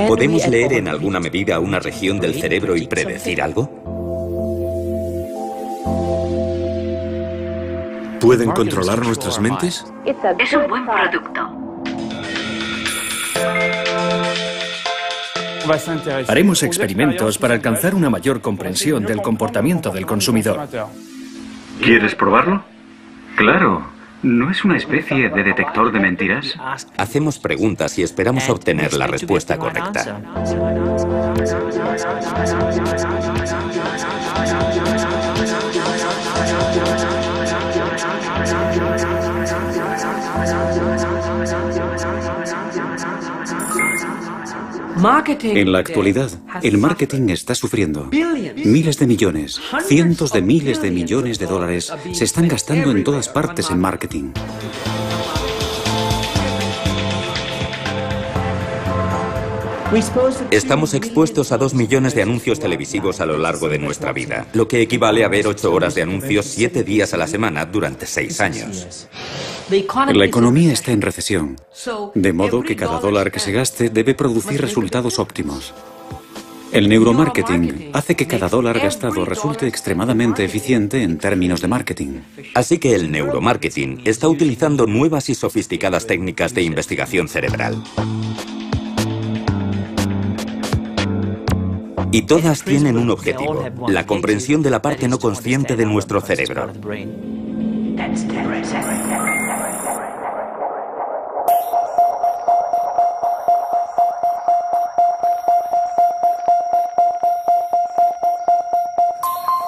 ¿Podemos leer en alguna medida una región del cerebro y predecir algo? ¿Pueden controlar nuestras mentes? Es un buen producto. Haremos experimentos para alcanzar una mayor comprensión del comportamiento del consumidor. ¿Quieres probarlo? Claro. ¿No es una especie de detector de mentiras? Hacemos preguntas y esperamos obtener la respuesta correcta. En la actualidad, el marketing está sufriendo. Miles de millones, cientos de miles de millones de dólares se están gastando en todas partes en marketing. Estamos expuestos a 2 millones de anuncios televisivos a lo largo de nuestra vida, lo que equivale a ver 8 horas de anuncios 7 días a la semana durante 6 años. La economía está en recesión, de modo que cada dólar que se gaste debe producir resultados óptimos. El neuromarketing hace que cada dólar gastado resulte extremadamente eficiente en términos de marketing. Así que el neuromarketing está utilizando nuevas y sofisticadas técnicas de investigación cerebral. Y todas tienen un objetivo, la comprensión de la parte no consciente de nuestro cerebro.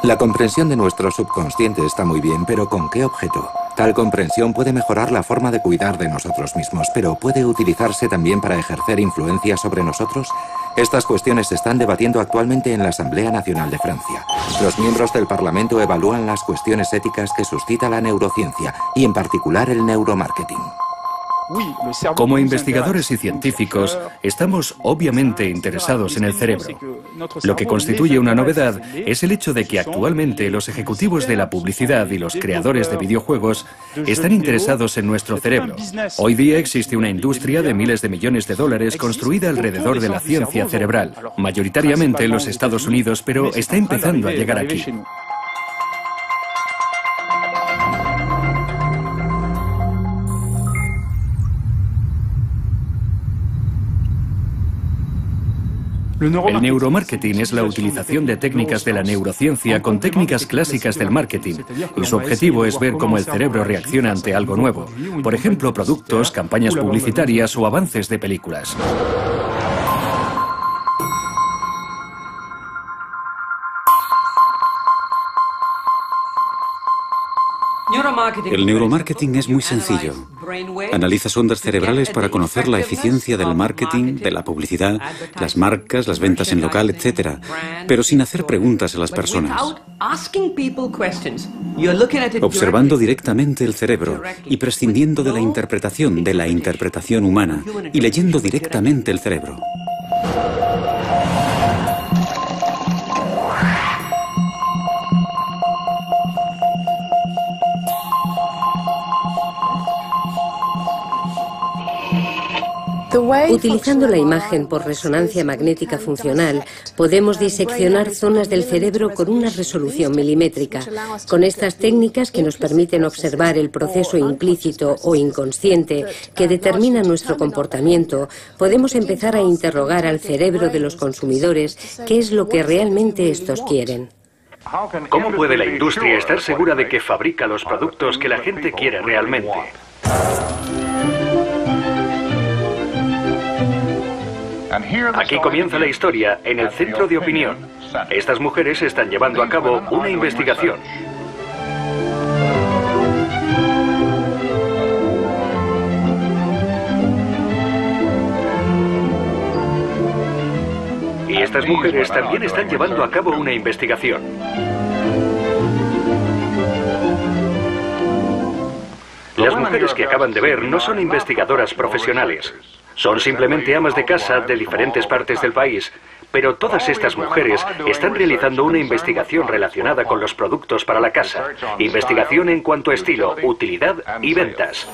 La comprensión de nuestro subconsciente está muy bien, pero ¿con qué objeto? Tal comprensión puede mejorar la forma de cuidar de nosotros mismos, pero ¿puede utilizarse también para ejercer influencia sobre nosotros? Estas cuestiones se están debatiendo actualmente en la Asamblea Nacional de Francia. Los miembros del Parlamento evalúan las cuestiones éticas que suscita la neurociencia, y en particular el neuromarketing. Como investigadores y científicos, estamos obviamente interesados en el cerebro. Lo que constituye una novedad es el hecho de que actualmente los ejecutivos de la publicidad y los creadores de videojuegos están interesados en nuestro cerebro. Hoy día existe una industria de miles de millones de dólares construida alrededor de la ciencia cerebral, mayoritariamente en los Estados Unidos, pero está empezando a llegar aquí. El neuromarketing es la utilización de técnicas de la neurociencia con técnicas clásicas del marketing, y su objetivo es ver cómo el cerebro reacciona ante algo nuevo, por ejemplo, productos, campañas publicitarias o avances de películas. El neuromarketing es muy sencillo. Analizas ondas cerebrales para conocer la eficiencia del marketing, de la publicidad, las marcas, las ventas en local, etc. Pero sin hacer preguntas a las personas. Observando directamente el cerebro y prescindiendo de la interpretación humana, y leyendo directamente el cerebro. Utilizando la imagen por resonancia magnética funcional, podemos diseccionar zonas del cerebro con una resolución milimétrica. Con estas técnicas, que nos permiten observar el proceso implícito o inconsciente que determina nuestro comportamiento, podemos empezar a interrogar al cerebro de los consumidores qué es lo que realmente estos quieren. ¿Cómo puede la industria estar segura de que fabrica los productos que la gente quiere realmente? Aquí comienza la historia en el centro de opinión. Estas mujeres están llevando a cabo una investigación. Y estas mujeres también están llevando a cabo una investigación. Las mujeres que acaban de ver no son investigadoras profesionales. Son simplemente amas de casa de diferentes partes del país, pero todas estas mujeres están realizando una investigación relacionada con los productos para la casa. Investigación en cuanto a estilo, utilidad y ventas.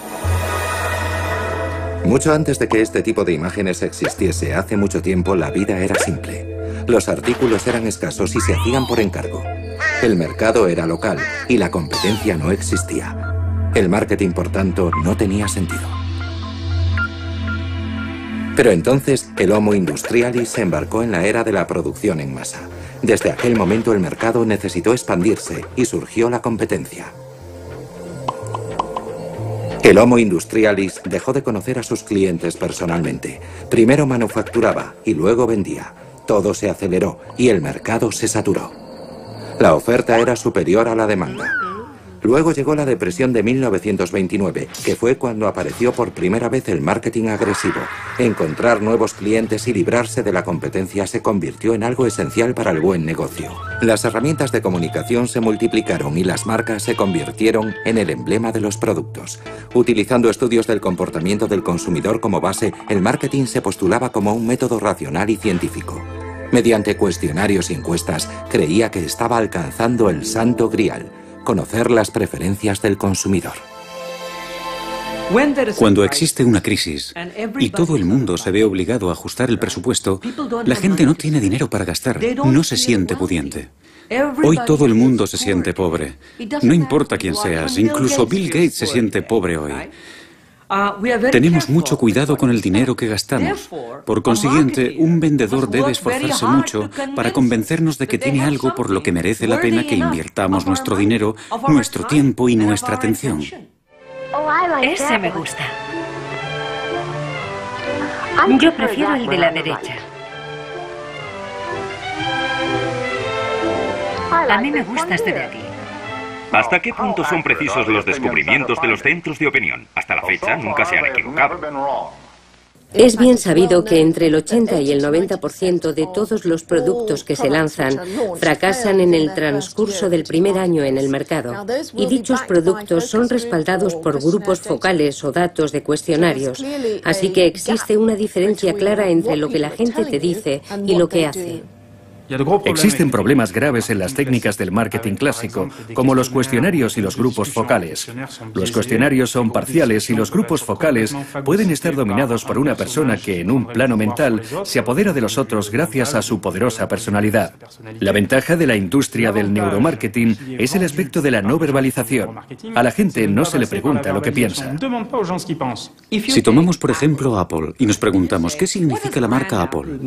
Mucho antes de que este tipo de imágenes existiese, hace mucho tiempo la vida era simple. Los artículos eran escasos y se hacían por encargo. El mercado era local y la competencia no existía. El marketing, por tanto, no tenía sentido. Pero entonces el Homo Industrialis se embarcó en la era de la producción en masa. Desde aquel momento el mercado necesitó expandirse y surgió la competencia. El Homo Industrialis dejó de conocer a sus clientes personalmente. Primero manufacturaba y luego vendía. Todo se aceleró y el mercado se saturó. La oferta era superior a la demanda. Luego llegó la depresión de 1929, que fue cuando apareció por primera vez el marketing agresivo. Encontrar nuevos clientes y librarse de la competencia se convirtió en algo esencial para el buen negocio. Las herramientas de comunicación se multiplicaron y las marcas se convirtieron en el emblema de los productos. Utilizando estudios del comportamiento del consumidor como base, el marketing se postulaba como un método racional y científico. Mediante cuestionarios y encuestas, creía que estaba alcanzando el santo grial: conocer las preferencias del consumidor. Cuando existe una crisis y todo el mundo se ve obligado a ajustar el presupuesto, la gente no tiene dinero para gastar, no se siente pudiente. Hoy todo el mundo se siente pobre. No importa quién seas, incluso Bill Gates se siente pobre hoy. Tenemos mucho cuidado con el dinero que gastamos. Por consiguiente, un vendedor debe esforzarse mucho para convencernos de que tiene algo por lo que merece la pena que invirtamos nuestro dinero, nuestro tiempo y nuestra atención. Ese me gusta. Yo prefiero el de la derecha. A mí me gusta este de aquí. ¿Hasta qué punto son precisos los descubrimientos de los centros de opinión? Hasta la fecha nunca se han equivocado. Es bien sabido que entre el 80 y el 90% de todos los productos que se lanzan fracasan en el transcurso del primer año en el mercado. Y dichos productos son respaldados por grupos focales o datos de cuestionarios. Así que existe una diferencia clara entre lo que la gente te dice y lo que hace. Existen problemas graves en las técnicas del marketing clásico, como los cuestionarios y los grupos focales. Los cuestionarios son parciales y los grupos focales pueden estar dominados por una persona que, en un plano mental, se apodera de los otros gracias a su poderosa personalidad. La ventaja de la industria del neuromarketing es el aspecto de la no verbalización. A la gente no se le pregunta lo que piensa. Si tomamos, por ejemplo, Apple y nos preguntamos ¿qué significa la marca Apple?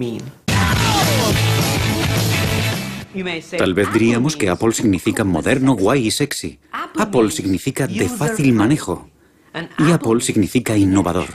Tal vez diríamos que Apple significa moderno, guay y sexy. Apple significa de fácil manejo. Y Apple significa innovador.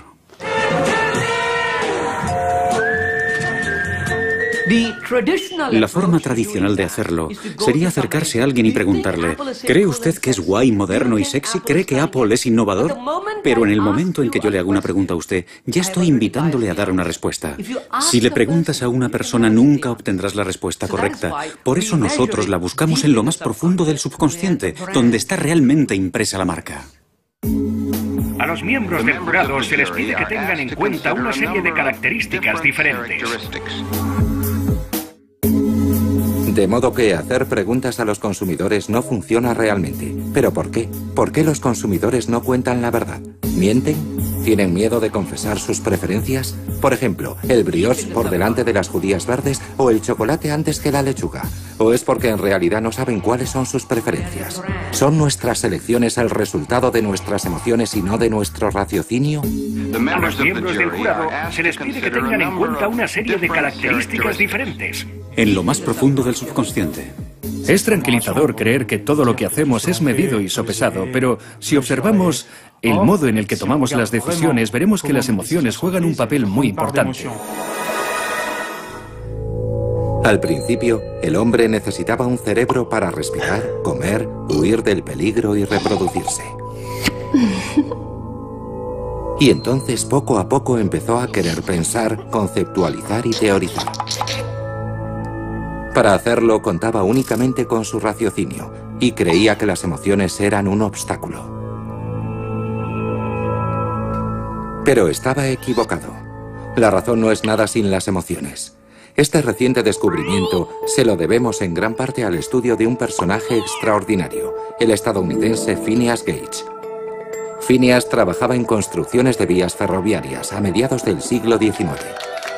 La forma tradicional de hacerlo sería acercarse a alguien y preguntarle: ¿cree usted que es guay, moderno y sexy? ¿Cree que Apple es innovador? Pero en el momento en que yo le hago una pregunta a usted, ya estoy invitándole a dar una respuesta. Si le preguntas a una persona, nunca obtendrás la respuesta correcta. Por eso nosotros la buscamos en lo más profundo del subconsciente, donde está realmente impresa la marca. A los miembros del jurado se les pide que tengan en cuenta una serie de características diferentes. De modo que hacer preguntas a los consumidores no funciona realmente. ¿Pero por qué? ¿Por qué los consumidores no cuentan la verdad? ¿Mienten? ¿Tienen miedo de confesar sus preferencias? Por ejemplo, ¿el brioche por delante de las judías verdes o el chocolate antes que la lechuga? ¿O es porque en realidad no saben cuáles son sus preferencias? ¿Son nuestras elecciones el resultado de nuestras emociones y no de nuestro raciocinio? A los miembros del jurado se les pide que tengan en cuenta una serie de características diferentes. En lo más profundo del subconsciente. Es tranquilizador creer que todo lo que hacemos es medido y sopesado, pero si observamos el modo en el que tomamos las decisiones, veremos que las emociones juegan un papel muy importante. Al principio, el hombre necesitaba un cerebro para respirar, comer, huir del peligro y reproducirse. Y entonces, poco a poco, empezó a querer pensar, conceptualizar y teorizar. Para hacerlo, contaba únicamente con su raciocinio y creía que las emociones eran un obstáculo. Pero estaba equivocado. La razón no es nada sin las emociones. Este reciente descubrimiento se lo debemos en gran parte al estudio de un personaje extraordinario, el estadounidense Phineas Gage. Phineas trabajaba en construcciones de vías ferroviarias a mediados del siglo XIX.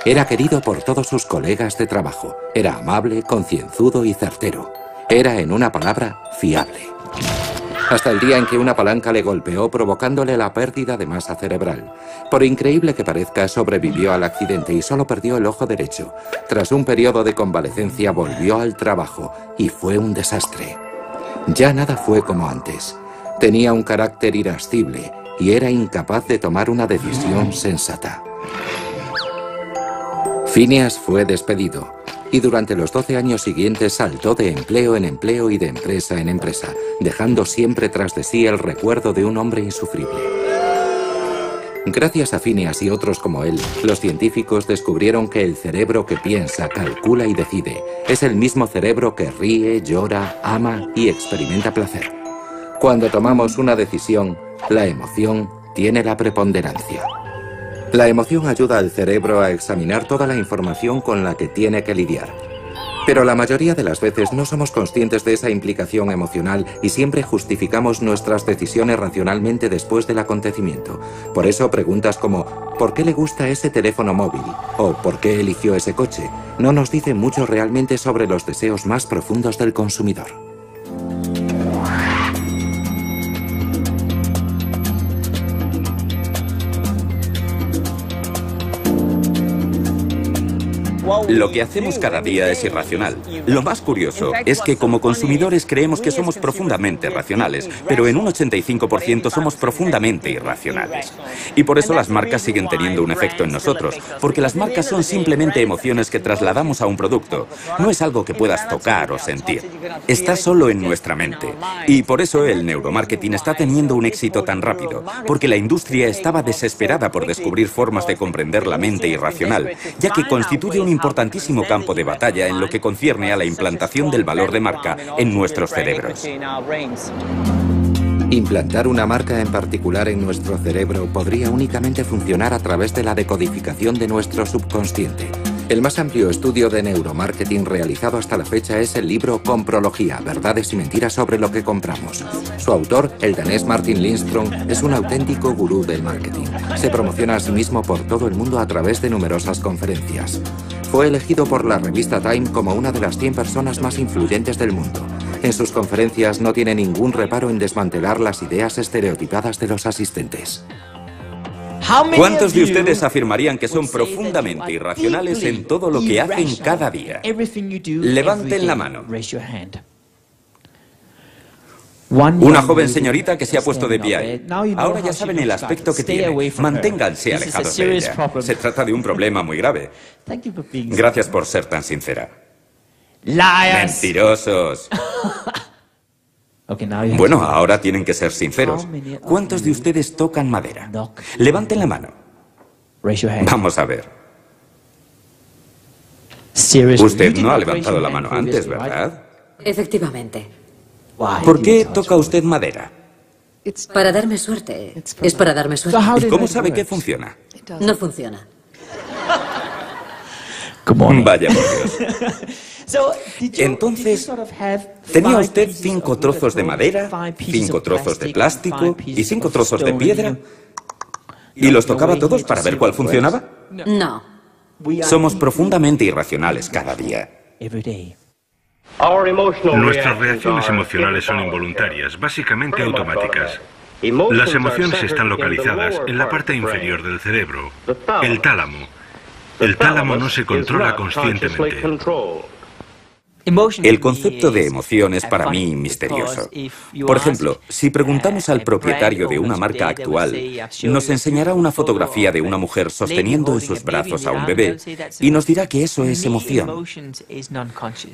Era querido por todos sus colegas de trabajo. Era amable, concienzudo y certero. Era, en una palabra, fiable. Hasta el día en que una palanca le golpeó provocándole la pérdida de masa cerebral. Por increíble que parezca, sobrevivió al accidente y solo perdió el ojo derecho. Tras un periodo de convalecencia volvió al trabajo y fue un desastre. Ya nada fue como antes. Tenía un carácter irascible y era incapaz de tomar una decisión sensata. Phineas fue despedido y durante los 12 años siguientes saltó de empleo en empleo y de empresa en empresa, dejando siempre tras de sí el recuerdo de un hombre insufrible. Gracias a Phineas y otros como él, los científicos descubrieron que el cerebro que piensa, calcula y decide es el mismo cerebro que ríe, llora, ama y experimenta placer. Cuando tomamos una decisión, la emoción tiene la preponderancia. La emoción ayuda al cerebro a examinar toda la información con la que tiene que lidiar. Pero la mayoría de las veces no somos conscientes de esa implicación emocional y siempre justificamos nuestras decisiones racionalmente después del acontecimiento. Por eso preguntas como ¿por qué le gusta ese teléfono móvil? O ¿por qué eligió ese coche? No nos dicen mucho realmente sobre los deseos más profundos del consumidor. Lo que hacemos cada día es irracional. Lo más curioso es que como consumidores creemos que somos profundamente racionales, pero en un 85% somos profundamente irracionales. Y por eso las marcas siguen teniendo un efecto en nosotros, porque las marcas son simplemente emociones que trasladamos a un producto. No es algo que puedas tocar o sentir. Está solo en nuestra mente. Y por eso el neuromarketing está teniendo un éxito tan rápido, porque la industria estaba desesperada por descubrir formas de comprender la mente irracional, ya que constituye un importantísimo campo de batalla en lo que concierne a la implantación del valor de marca en nuestros cerebros. Implantar una marca en particular en nuestro cerebro podría únicamente funcionar a través de la decodificación de nuestro subconsciente. El más amplio estudio de neuromarketing realizado hasta la fecha es el libro Comprología, verdades y mentiras sobre lo que compramos. Su autor, el danés Martin Lindström, es un auténtico gurú del marketing. Se promociona a sí mismo por todo el mundo a través de numerosas conferencias. Fue elegido por la revista Time como una de las 100 personas más influyentes del mundo. En sus conferencias no tiene ningún reparo en desmantelar las ideas estereotipadas de los asistentes. ¿Cuántos de ustedes afirmarían que son profundamente irracionales en todo lo que hacen cada día? Levanten la mano. Una joven señorita que se ha puesto de pie ahí. Ahora ya saben el aspecto que tiene. Manténganse alejados de ella. Se trata de un problema muy grave. Gracias por ser tan sincera. Mentirosos. Bueno, ahora tienen que ser sinceros. ¿Cuántos de ustedes tocan madera? Levanten la mano. Vamos a ver. Usted no ha levantado la mano antes, ¿verdad? Efectivamente. ¿Por qué toca usted madera? Para darme suerte. Es para darme suerte. ¿Y cómo sabe que funciona? No funciona. Vaya por Dios. Entonces, ¿tenía usted 5 trozos de madera, 5 trozos de plástico y 5 trozos de piedra? ¿Y los tocaba todos para ver cuál funcionaba? No. Somos profundamente irracionales cada día. Nuestras reacciones emocionales son involuntarias, básicamente automáticas. Las emociones están localizadas en la parte inferior del cerebro, el tálamo. El tálamo no se controla conscientemente. El concepto de emoción es para mí misterioso. Por ejemplo, si preguntamos al propietario de una marca actual, nos enseñará una fotografía de una mujer sosteniendo en sus brazos a un bebé y nos dirá que eso es emoción.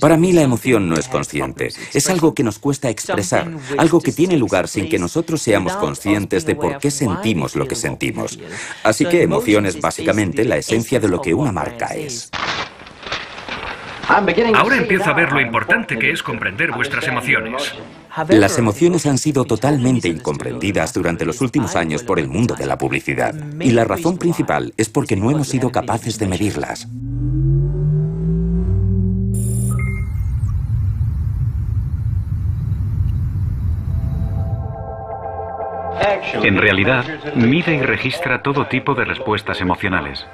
Para mí la emoción no es consciente, es algo que nos cuesta expresar, algo que tiene lugar sin que nosotros seamos conscientes de por qué sentimos lo que sentimos. Así que emoción es básicamente la esencia de lo que una marca es. Ahora empiezo a ver lo importante que es comprender vuestras emociones. Las emociones han sido totalmente incomprendidas durante los últimos años por el mundo de la publicidad. Y la razón principal es porque no hemos sido capaces de medirlas. En realidad, mide y registra todo tipo de respuestas emocionales.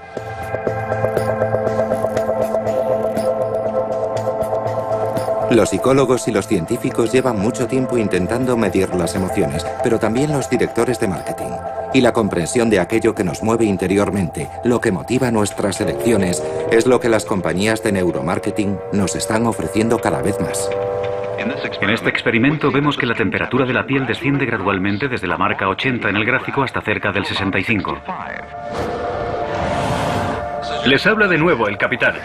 Los psicólogos y los científicos llevan mucho tiempo intentando medir las emociones, pero también los directores de marketing. Y la comprensión de aquello que nos mueve interiormente, lo que motiva nuestras elecciones, es lo que las compañías de neuromarketing nos están ofreciendo cada vez más. En este experimento vemos que la temperatura de la piel desciende gradualmente desde la marca 80 en el gráfico hasta cerca del 65. Les habla de nuevo el capitán.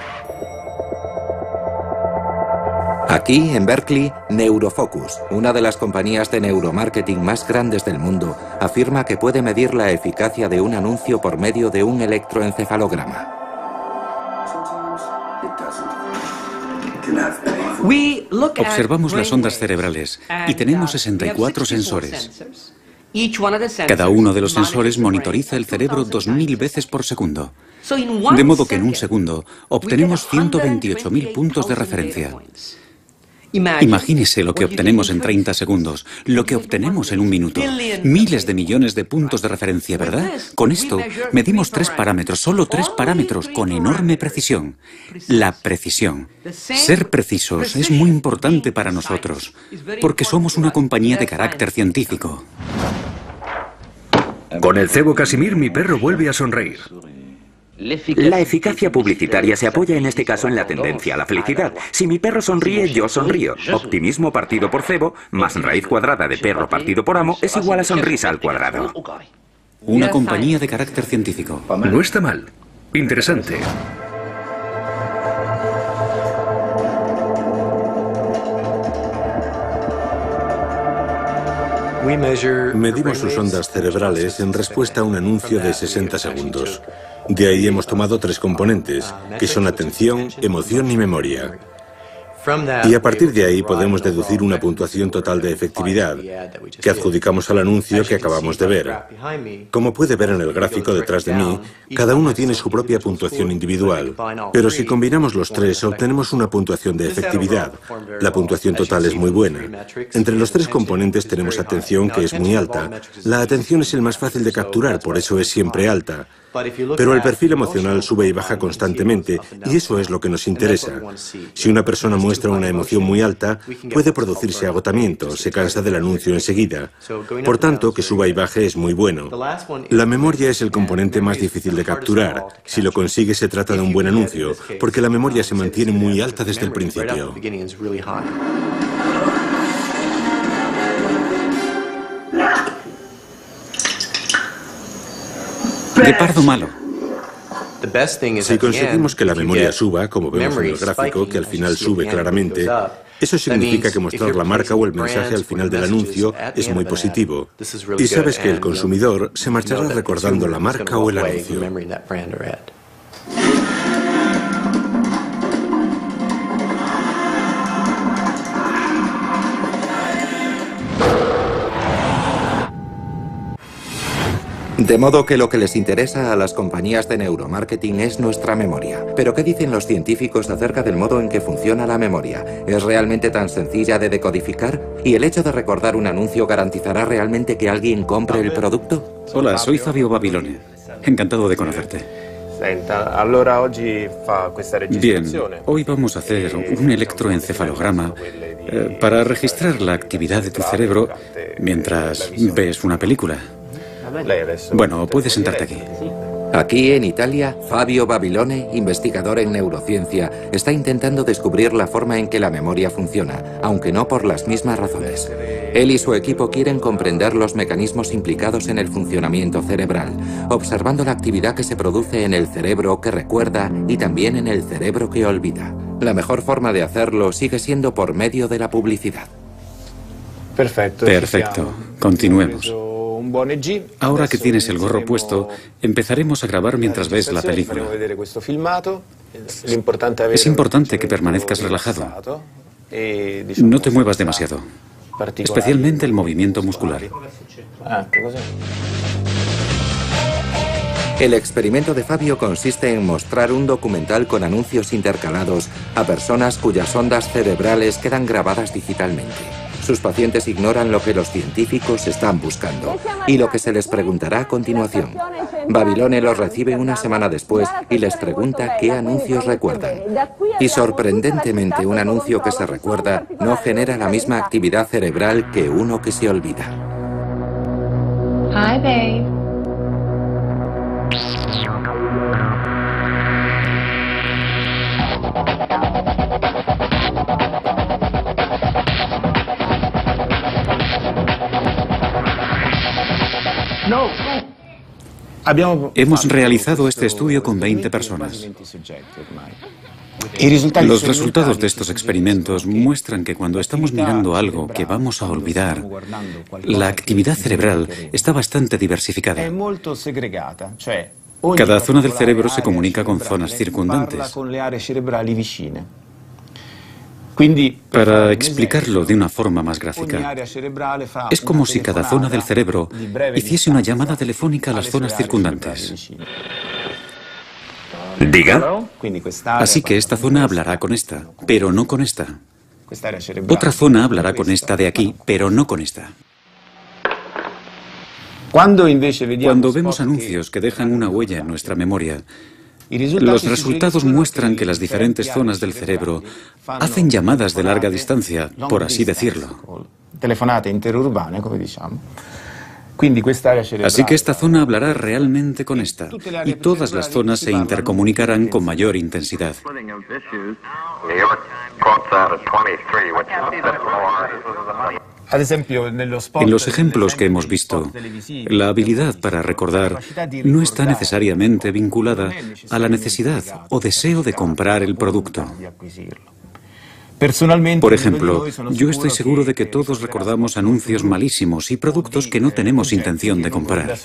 Aquí, en Berkeley, Neurofocus, una de las compañías de neuromarketing más grandes del mundo, afirma que puede medir la eficacia de un anuncio por medio de un electroencefalograma. Observamos las ondas cerebrales y tenemos 64 sensores. Cada uno de los sensores monitoriza el cerebro 2000 veces por segundo. De modo que en un segundo obtenemos 128.000 puntos de referencia. Imagínese lo que obtenemos en 30 segundos, lo que obtenemos en un minuto. Miles de millones de puntos de referencia, ¿verdad? Con esto medimos 3 parámetros, solo 3 parámetros, con enorme precisión. La precisión. Ser precisos es muy importante para nosotros, porque somos una compañía de carácter científico. Con el cebo Casimir, mi perro vuelve a sonreír. La eficacia publicitaria se apoya en este caso en la tendencia a la felicidad. Si mi perro sonríe, yo sonrío. Optimismo partido por cebo más raíz cuadrada de perro partido por amo es igual a sonrisa al cuadrado. Una compañía de carácter científico. No está mal. Interesante. Medimos sus ondas cerebrales en respuesta a un anuncio de 60 segundos. De ahí hemos tomado 3 componentes, que son atención, emoción y memoria. Y a partir de ahí podemos deducir una puntuación total de efectividad, que adjudicamos al anuncio que acabamos de ver. Como puede ver en el gráfico detrás de mí, cada uno tiene su propia puntuación individual, pero si combinamos los 3 obtenemos una puntuación de efectividad. La puntuación total es muy buena. Entre los 3 componentes tenemos atención, que es muy alta. La atención es el más fácil de capturar, por eso es siempre alta. Pero el perfil emocional sube y baja constantemente, y eso es lo que nos interesa. Si una persona muestra una emoción muy alta, puede producirse agotamiento, se cansa del anuncio enseguida. Por tanto, que suba y baje es muy bueno. La memoria es el componente más difícil de capturar. Si lo consigue, se trata de un buen anuncio, porque la memoria se mantiene muy alta desde el principio. De pardo malo. Si conseguimos que la memoria suba, como vemos en el gráfico, que al final sube claramente, eso significa que mostrar la marca o el mensaje al final del anuncio es muy positivo. Y sabes que el consumidor se marchará recordando la marca o el anuncio. De modo que lo que les interesa a las compañías de neuromarketing es nuestra memoria. Pero ¿qué dicen los científicos acerca del modo en que funciona la memoria? ¿Es realmente tan sencilla de decodificar? ¿Y el hecho de recordar un anuncio garantizará realmente que alguien compre el producto? Hola, soy Fabio Babilone. Encantado de conocerte. Bien, hoy vamos a hacer un electroencefalograma para registrar la actividad de tu cerebro mientras ves una película. Bueno, puedes sentarte aquí. Aquí, en Italia, Fabio Babilone, investigador en neurociencia, está intentando descubrir la forma en que la memoria funciona, aunque no por las mismas razones. Él y su equipo quieren comprender los mecanismos implicados en el funcionamiento cerebral, observando la actividad que se produce en el cerebro que recuerda y también en el cerebro que olvida. La mejor forma de hacerlo sigue siendo por medio de la publicidad. Perfecto. Continuemos. Ahora que tienes el gorro puesto, empezaremos a grabar mientras ves la película. Es importante que permanezcas relajado. No te muevas demasiado, especialmente el movimiento muscular. El experimento de Fabio consiste en mostrar un documental con anuncios intercalados a personas cuyas ondas cerebrales quedan grabadas digitalmente. Sus pacientes ignoran lo que los científicos están buscando y lo que se les preguntará a continuación. Babilone los recibe una semana después y les pregunta qué anuncios recuerdan. Y sorprendentemente, un anuncio que se recuerda no genera la misma actividad cerebral que uno que se olvida. Hi, babe. Hemos realizado este estudio con 20 personas. Los resultados de estos experimentos muestran que cuando estamos mirando algo que vamos a olvidar, la actividad cerebral está bastante diversificada. Cada zona del cerebro se comunica con zonas circundantes. Para explicarlo de una forma más gráfica, es como si cada zona del cerebro hiciese una llamada telefónica a las zonas circundantes. Diga. Así que esta zona hablará con esta, pero no con esta. Otra zona hablará con esta de aquí, pero no con esta. Cuando vemos anuncios que dejan una huella en nuestra memoria, los resultados muestran que las diferentes zonas del cerebro hacen llamadas de larga distancia, por así decirlo. Así que esta zona hablará realmente con esta, y todas las zonas se intercomunicarán con mayor intensidad. En los ejemplos que hemos visto, la habilidad para recordar no está necesariamente vinculada a la necesidad o deseo de comprar el producto. Por ejemplo, yo estoy seguro de que todos recordamos anuncios malísimos y productos que no tenemos intención de comprar.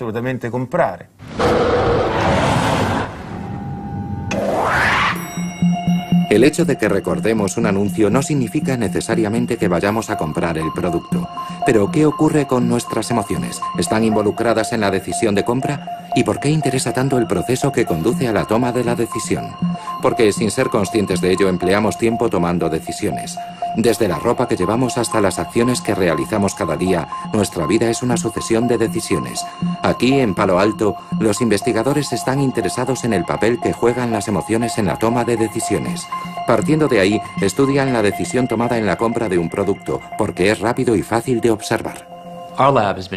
El hecho de que recordemos un anuncio no significa necesariamente que vayamos a comprar el producto. Pero, ¿qué ocurre con nuestras emociones? ¿Están involucradas en la decisión de compra? ¿Y por qué interesa tanto el proceso que conduce a la toma de la decisión? Porque sin ser conscientes de ello empleamos tiempo tomando decisiones. Desde la ropa que llevamos hasta las acciones que realizamos cada día, nuestra vida es una sucesión de decisiones. Aquí, en Palo Alto, los investigadores están interesados en el papel que juegan las emociones en la toma de decisiones. Partiendo de ahí, estudian la decisión tomada en la compra de un producto, porque es rápido y fácil de observar.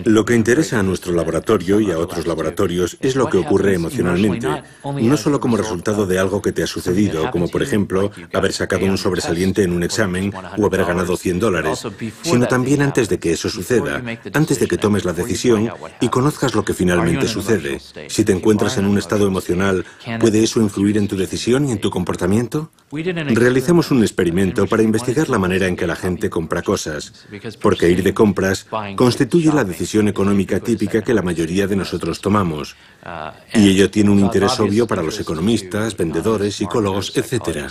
Lo que interesa a nuestro laboratorio y a otros laboratorios es lo que ocurre emocionalmente, no solo como resultado de algo que te ha sucedido, como por ejemplo haber sacado un sobresaliente en un examen o haber ganado $100, sino también antes de que eso suceda, antes de que tomes la decisión y conozcas lo que finalmente sucede. Si te encuentras en un estado emocional, ¿puede eso influir en tu decisión y en tu comportamiento? Realizamos un experimento para investigar la manera en que la gente compra cosas, porque ir de compras constituye la decisión económica típica que la mayoría de nosotros tomamos, y ello tiene un interés obvio para los economistas, vendedores, psicólogos, etc.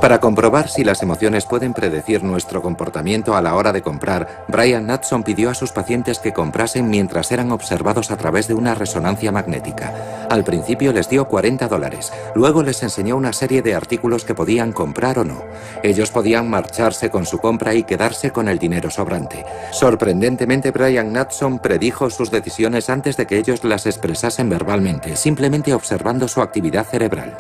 Para comprobar si las emociones pueden predecir nuestro comportamiento a la hora de comprar, Brian Knudson pidió a sus pacientes que comprasen mientras eran observados a través de una resonancia magnética. Al principio les dio $40, luego les enseñó una serie de artículos que podían comprar o no. Ellos podían marcharse con su compra y quedarse con el dinero sobrante. Sorprendentemente, Brian Knudson predijo sus decisiones antes de que ellos las expresasen verbalmente, simplemente observando su actividad cerebral.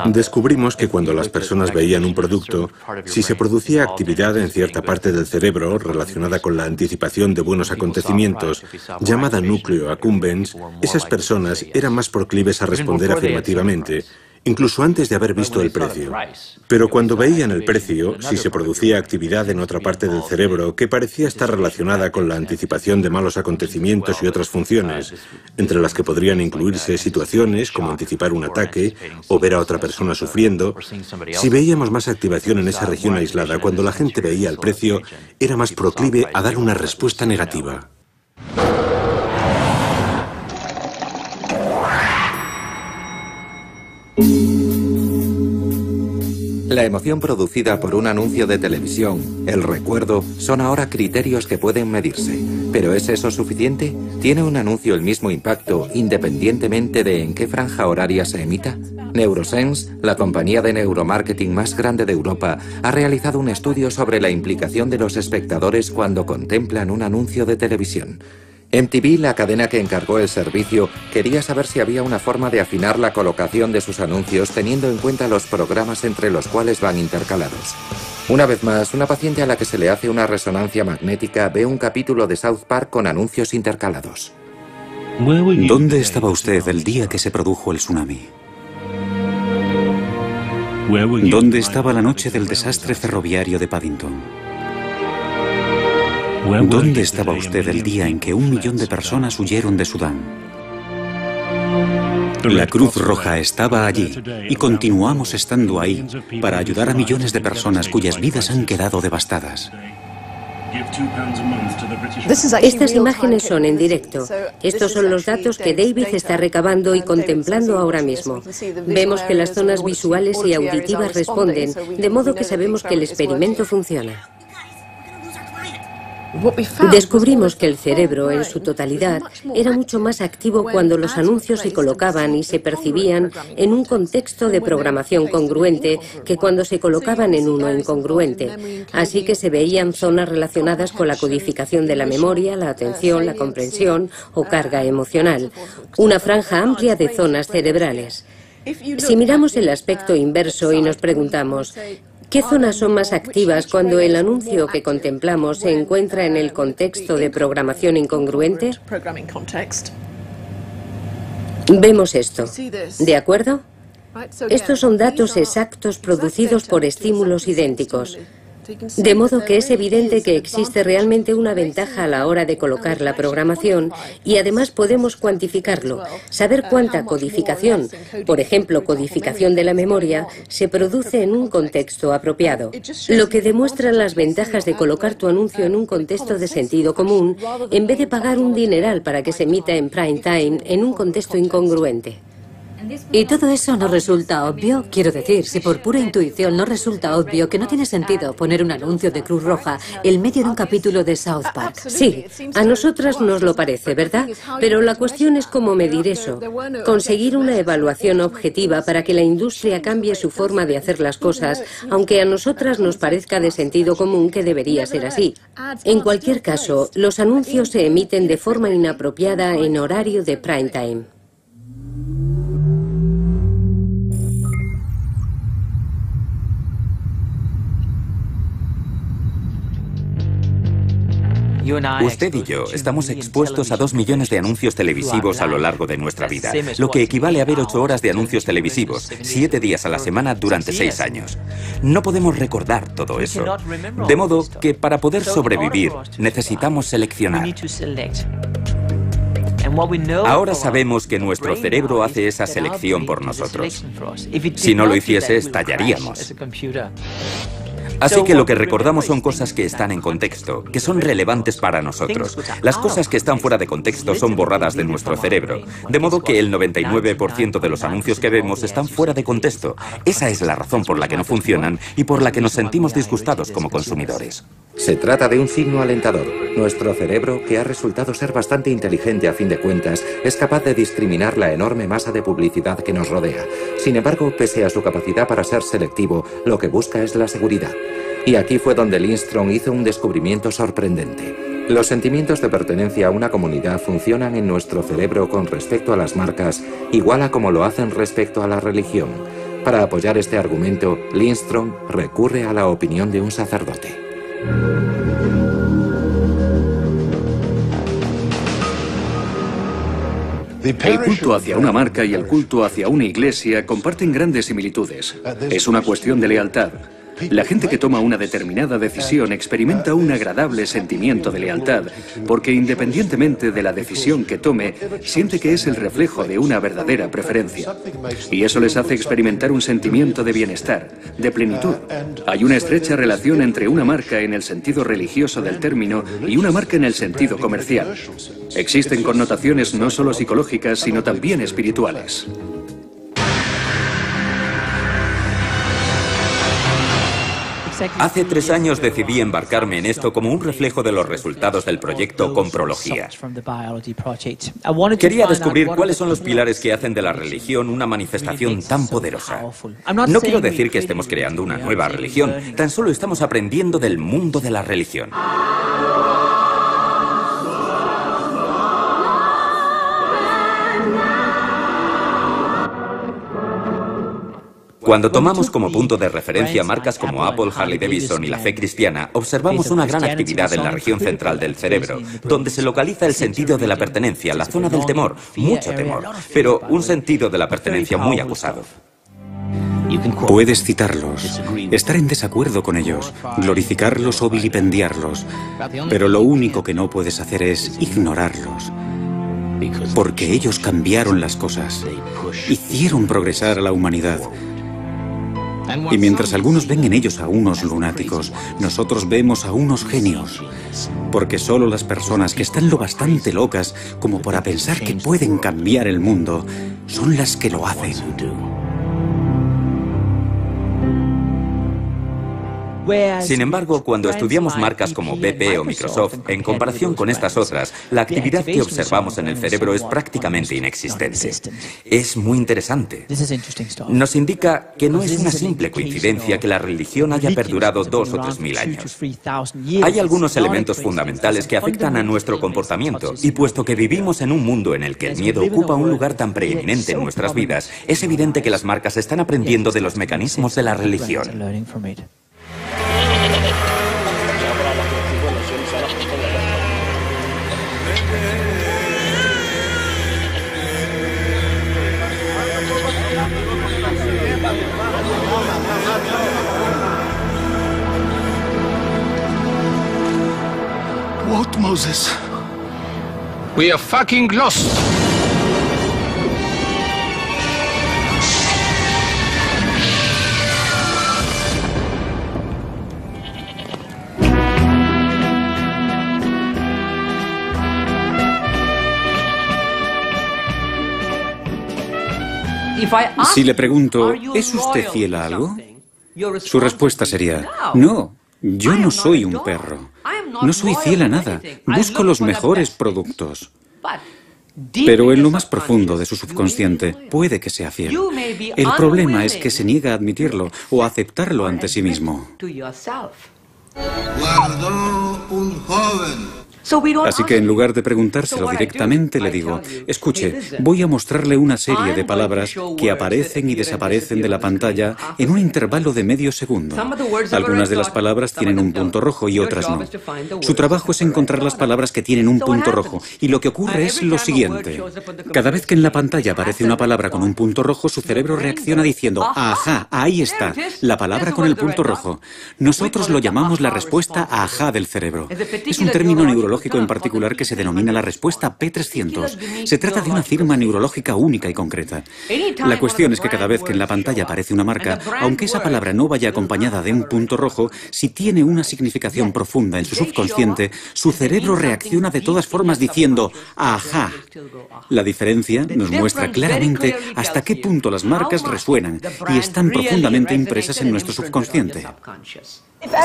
Descubrimos que cuando las personas veían un producto, si se producía actividad en cierta parte del cerebro relacionada con la anticipación de buenos acontecimientos, llamada núcleo accumbens, esas personas eran más proclives a responder afirmativamente, incluso antes de haber visto el precio. Pero cuando veían el precio, si se producía actividad en otra parte del cerebro que parecía estar relacionada con la anticipación de malos acontecimientos y otras funciones, entre las que podrían incluirse situaciones como anticipar un ataque o ver a otra persona sufriendo, si veíamos más activación en esa región aislada cuando la gente veía el precio, era más proclive a dar una respuesta negativa. La emoción producida por un anuncio de televisión, el recuerdo, son ahora criterios que pueden medirse. ¿Pero es eso suficiente? ¿Tiene un anuncio el mismo impacto independientemente de en qué franja horaria se emita? Neurosense, la compañía de neuromarketing más grande de Europa, ha realizado un estudio sobre la implicación de los espectadores cuando contemplan un anuncio de televisión. MTV, la cadena que encargó el servicio, quería saber si había una forma de afinar la colocación de sus anuncios teniendo en cuenta los programas entre los cuales van intercalados. Una vez más, una paciente a la que se le hace una resonancia magnética ve un capítulo de South Park con anuncios intercalados. ¿Dónde estaba usted el día que se produjo el tsunami? ¿Dónde estaba la noche del desastre ferroviario de Paddington? ¿Dónde estaba usted el día en que 1 millón de personas huyeron de Sudán? La Cruz Roja estaba allí y continuamos estando ahí para ayudar a millones de personas cuyas vidas han quedado devastadas. Estas imágenes son en directo. Estos son los datos que David está recabando y contemplando ahora mismo. Vemos que las zonas visuales y auditivas responden, de modo que sabemos que el experimento funciona. Descubrimos que el cerebro, en su totalidad, era mucho más activo cuando los anuncios se colocaban y se percibían en un contexto de programación congruente que cuando se colocaban en uno incongruente. Así que se veían zonas relacionadas con la codificación de la memoria, la atención, la comprensión o carga emocional. Una franja amplia de zonas cerebrales. Si miramos el aspecto inverso y nos preguntamos, ¿qué zonas son más activas cuando el anuncio que contemplamos se encuentra en el contexto de programación incongruente? Vemos esto. ¿De acuerdo? Estos son datos exactos producidos por estímulos idénticos. De modo que es evidente que existe realmente una ventaja a la hora de colocar la programación y además podemos cuantificarlo, saber cuánta codificación, por ejemplo codificación de la memoria, se produce en un contexto apropiado. Lo que demuestra las ventajas de colocar tu anuncio en un contexto de sentido común en vez de pagar un dineral para que se emita en prime time en un contexto incongruente. ¿Y todo eso no resulta obvio? Quiero decir, si por pura intuición no resulta obvio que no tiene sentido poner un anuncio de Cruz Roja en medio de un capítulo de South Park. Sí, a nosotras nos lo parece, ¿verdad? Pero la cuestión es cómo medir eso. Conseguir una evaluación objetiva para que la industria cambie su forma de hacer las cosas, aunque a nosotras nos parezca de sentido común que debería ser así. En cualquier caso, los anuncios se emiten de forma inapropiada en horario de prime time. Usted y yo estamos expuestos a 2 millones de anuncios televisivos a lo largo de nuestra vida, lo que equivale a ver 8 horas de anuncios televisivos, 7 días a la semana durante 6 años. No podemos recordar todo eso. De modo que para poder sobrevivir necesitamos seleccionar. Ahora sabemos que nuestro cerebro hace esa selección por nosotros. Si no lo hiciese, estallaríamos. Así que lo que recordamos son cosas que están en contexto, que son relevantes para nosotros. Las cosas que están fuera de contexto son borradas de nuestro cerebro, de modo que el 99% de los anuncios que vemos están fuera de contexto. Esa es la razón por la que no funcionan y por la que nos sentimos disgustados como consumidores. Se trata de un signo alentador. Nuestro cerebro, que ha resultado ser bastante inteligente a fin de cuentas, es capaz de discriminar la enorme masa de publicidad que nos rodea. Sin embargo, pese a su capacidad para ser selectivo, lo que busca es la seguridad. Y aquí fue donde Lindstrom hizo un descubrimiento sorprendente. Los sentimientos de pertenencia a una comunidad funcionan en nuestro cerebro con respecto a las marcas, igual a como lo hacen respecto a la religión. Para apoyar este argumento, Lindstrom recurre a la opinión de un sacerdote. El culto hacia una marca y el culto hacia una iglesia comparten grandes similitudes. Es una cuestión de lealtad. La gente que toma una determinada decisión experimenta un agradable sentimiento de lealtad, porque independientemente de la decisión que tome, siente que es el reflejo de una verdadera preferencia. Y eso les hace experimentar un sentimiento de bienestar, de plenitud. Hay una estrecha relación entre una marca en el sentido religioso del término y una marca en el sentido comercial. Existen connotaciones no solo psicológicas, sino también espirituales. Hace 3 años decidí embarcarme en esto como un reflejo de los resultados del proyecto Comprología. Quería descubrir cuáles son los pilares que hacen de la religión una manifestación tan poderosa. No quiero decir que estemos creando una nueva religión, tan solo estamos aprendiendo del mundo de la religión. Cuando tomamos como punto de referencia marcas como Apple, Harley Davidson y la fe cristiana, observamos una gran actividad en la región central del cerebro, donde se localiza el sentido de la pertenencia, la zona del temor, mucho temor, pero un sentido de la pertenencia muy acusado. Puedes citarlos, estar en desacuerdo con ellos, glorificarlos o vilipendiarlos, pero lo único que no puedes hacer es ignorarlos. Porque ellos cambiaron las cosas, hicieron progresar a la humanidad. Y mientras algunos ven en ellos a unos lunáticos, nosotros vemos a unos genios. Porque solo las personas que están lo bastante locas como para pensar que pueden cambiar el mundo son las que lo hacen. Sin embargo, cuando estudiamos marcas como BP o Microsoft, en comparación con estas otras, la actividad que observamos en el cerebro es prácticamente inexistente. Es muy interesante. Nos indica que no es una simple coincidencia que la religión haya perdurado 2 o 3 mil años. Hay algunos elementos fundamentales que afectan a nuestro comportamiento, y puesto que vivimos en un mundo en el que el miedo ocupa un lugar tan preeminente en nuestras vidas, es evidente que las marcas están aprendiendo de los mecanismos de la religión. What, Moses? We are fucking lost. Si le pregunto, ¿es usted fiel a algo? Su respuesta sería, no, yo no soy un perro. No soy fiel a nada. Busco los mejores productos. Pero en lo más profundo de su subconsciente puede que sea fiel. El problema es que se niega a admitirlo o a aceptarlo ante sí mismo. Guardó un joven. Así que en lugar de preguntárselo directamente, le digo, escuche, voy a mostrarle una serie de palabras que aparecen y desaparecen de la pantalla en un intervalo de medio segundo. Algunas de las palabras tienen un punto rojo y otras no. Su trabajo es encontrar las palabras que tienen un punto rojo, y lo que ocurre es lo siguiente. Cada vez que en la pantalla aparece una palabra con un punto rojo, su cerebro reacciona diciendo, ajá, ahí está, la palabra con el punto rojo. Nosotros lo llamamos la respuesta ajá del cerebro. Es un término neurológico en particular que se denomina la respuesta P300. Se trata de una firma neurológica única y concreta. La cuestión es que cada vez que en la pantalla aparece una marca, aunque esa palabra no vaya acompañada de un punto rojo, si tiene una significación profunda en su subconsciente, su cerebro reacciona de todas formas diciendo ¡ajá! La diferencia nos muestra claramente hasta qué punto las marcas resuenan y están profundamente impresas en nuestro subconsciente.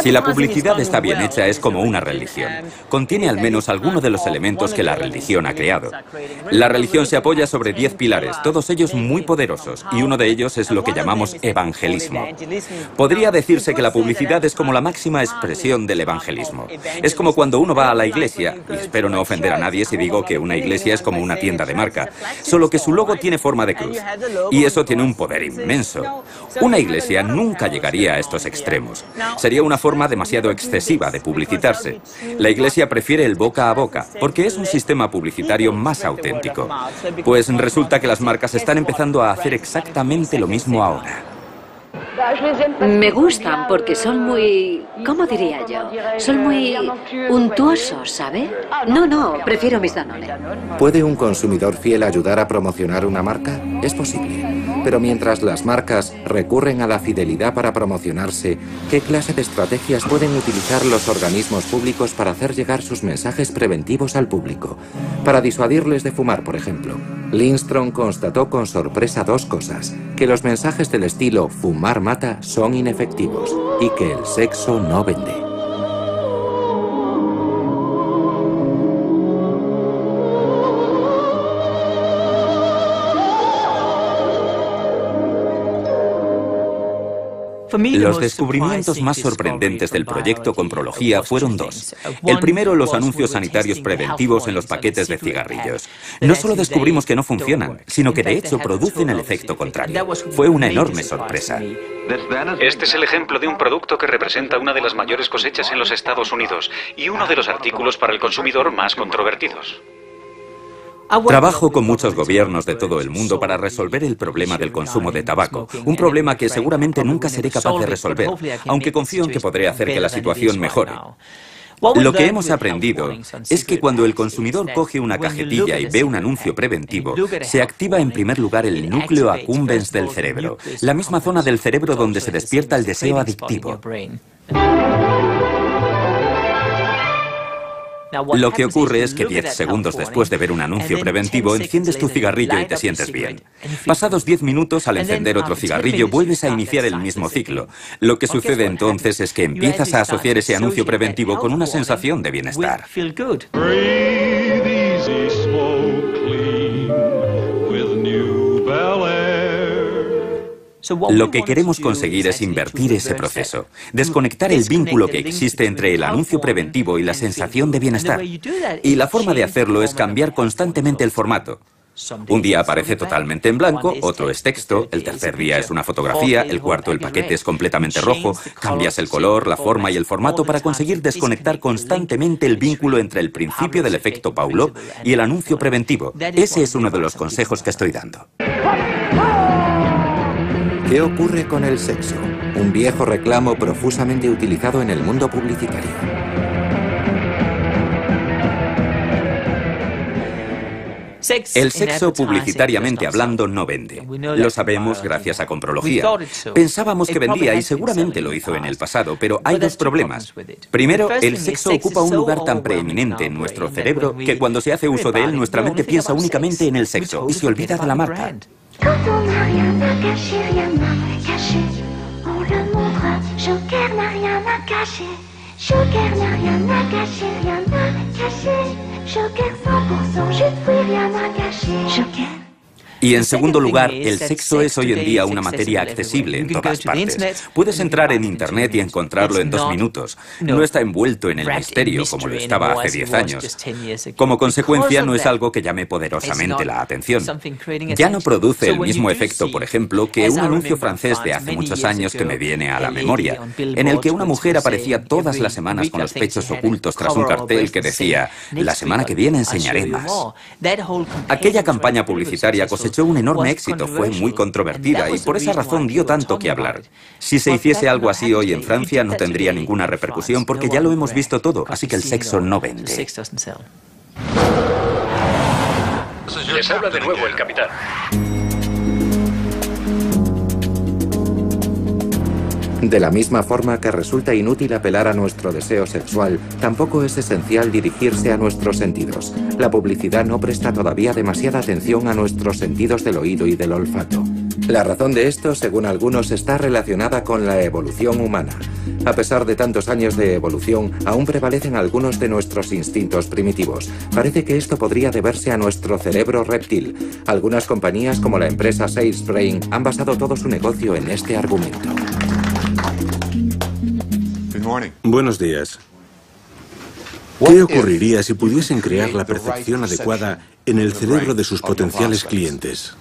Si la publicidad está bien hecha, es como una religión. Contiene al menos alguno de los elementos que la religión ha creado. La religión se apoya sobre 10 pilares, todos ellos muy poderosos, y uno de ellos es lo que llamamos evangelismo. Podría decirse que la publicidad es como la máxima expresión del evangelismo. Es como cuando uno va a la iglesia, y espero no ofender a nadie si digo que una iglesia es como una tienda de marca, solo que su logo tiene forma de cruz, y eso tiene un poder inmenso. Una iglesia nunca llegaría a estos extremos. Sería una forma demasiado excesiva de publicitarse. La iglesia prefiere el boca a boca, porque es un sistema publicitario más auténtico. Pues resulta que las marcas están empezando a hacer exactamente lo mismo ahora. Me gustan porque son muy... ¿Cómo diría yo? Son muy untuosos, ¿sabe? No, prefiero mis Danone. ¿Puede un consumidor fiel ayudar a promocionar una marca? Es posible. Pero mientras las marcas recurren a la fidelidad para promocionarse, ¿qué clase de estrategias pueden utilizar los organismos públicos para hacer llegar sus mensajes preventivos al público? Para disuadirles de fumar, por ejemplo. Lindstrom constató con sorpresa dos cosas: que los mensajes del estilo "fumar mata" son inefectivos y que el sexo no vende. Los descubrimientos más sorprendentes del proyecto Comprología fueron dos. El primero, los anuncios sanitarios preventivos en los paquetes de cigarrillos. No solo descubrimos que no funcionan, sino que de hecho producen el efecto contrario. Fue una enorme sorpresa. Este es el ejemplo de un producto que representa una de las mayores cosechas en los Estados Unidos y uno de los artículos para el consumidor más controvertidos. Trabajo con muchos gobiernos de todo el mundo para resolver el problema del consumo de tabaco, un problema que seguramente nunca seré capaz de resolver, aunque confío en que podré hacer que la situación mejore. Lo que hemos aprendido es que cuando el consumidor coge una cajetilla y ve un anuncio preventivo, se activa en primer lugar el núcleo accumbens del cerebro, la misma zona del cerebro donde se despierta el deseo adictivo. Lo que ocurre es que 10 segundos después de ver un anuncio preventivo, enciendes tu cigarrillo y te sientes bien. Pasados 10 minutos, al encender otro cigarrillo, vuelves a iniciar el mismo ciclo. Lo que sucede entonces es que empiezas a asociar ese anuncio preventivo con una sensación de bienestar. Lo que queremos conseguir es invertir ese proceso, desconectar el vínculo que existe entre el anuncio preventivo y la sensación de bienestar. Y la forma de hacerlo es cambiar constantemente el formato. Un día aparece totalmente en blanco, otro es texto, el tercer día es una fotografía, el cuarto el paquete es completamente rojo. Cambias el color, la forma y el formato para conseguir desconectar constantemente el vínculo entre el principio del efecto Pavlov y el anuncio preventivo. Ese es uno de los consejos que estoy dando. ¿Qué ocurre con el sexo? Un viejo reclamo profusamente utilizado en el mundo publicitario. El sexo, publicitariamente hablando, no vende. Lo sabemos gracias a Comprología. Pensábamos que vendía y seguramente lo hizo en el pasado, pero hay dos problemas. Primero, el sexo ocupa un lugar tan preeminente en nuestro cerebro que cuando se hace uso de él, nuestra mente piensa únicamente en el sexo y se olvida de la marca. Quand on n'a rien à cacher, rien à cacher, on le montre. Joker n'a rien à cacher, Joker n'a rien à cacher, rien à cacher. Joker 100% jus de fruits, rien à cacher. Joker. Y en segundo lugar, el sexo es hoy en día una materia accesible en todas partes. Puedes entrar en Internet y encontrarlo en 2 minutos. No está envuelto en el misterio como lo estaba hace 10 años. Como consecuencia, no es algo que llame poderosamente la atención. Ya no produce el mismo efecto, por ejemplo, que un anuncio francés de hace muchos años que me viene a la memoria, en el que una mujer aparecía todas las semanas con los pechos ocultos tras un cartel que decía: "La semana que viene enseñaré más". Aquella campaña publicitaria cosechó un enorme éxito, fue muy controvertida y por esa razón dio tanto que hablar. Si se hiciese algo así hoy en Francia no tendría ninguna repercusión porque ya lo hemos visto todo, así que el sexo no vende. Les habla de nuevo el capitán. De la misma forma que resulta inútil apelar a nuestro deseo sexual, tampoco es esencial dirigirse a nuestros sentidos. La publicidad no presta todavía demasiada atención a nuestros sentidos del oído y del olfato. La razón de esto, según algunos, está relacionada con la evolución humana. A pesar de tantos años de evolución, aún prevalecen algunos de nuestros instintos primitivos. Parece que esto podría deberse a nuestro cerebro reptil. Algunas compañías, como la empresa Salesbrain, han basado todo su negocio en este argumento. Buenos días. ¿Qué ocurriría si pudiesen crear la percepción adecuada en el cerebro de sus potenciales clientes?